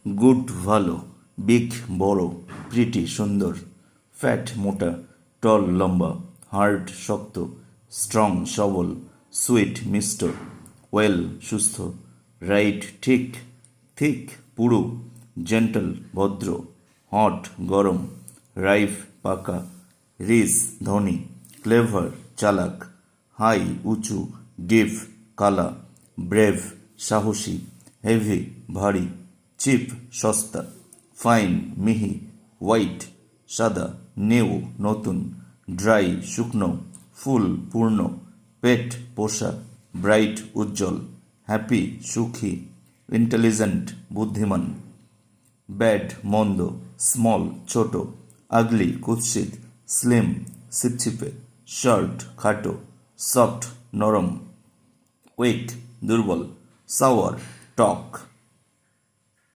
Good ভালো, big বড়, pretty সুন্দর, ফ্যাট মোটা, টল লম্বা, হার্ড শক্ত, স্ট্রং সবল, সুইট মিষ্ট, ওয়েল সুস্থ, রাইট ঠিক, থিক পুরু, জেন্টল ভদ্র, হট গরম, রাইফ পাকা, রিচ ধনী, ক্লেভার চালাক, হাই উঁচু, ডিপ কালা, ব্রেভ সাহসী, হেভি ভারী, চিপ সস্তা, ফাইন মিহি, হোয়াইট সাদা, নিউ নতুন, ড্রাই শুকনো, ফুল পূর্ণ, পেট পোষা, ব্রাইট উজ্জ্বল, হ্যাপি সুখী, ইন্টেলিজেন্ট বুদ্ধিমান, ব্যাড মন্দ, স্মল ছোট, আগলি কুৎসিত, স্লিম ছিপছিপে, শর্ট খাটো, সফট নরম, উইক দুর্বল, সাওয়ার টক।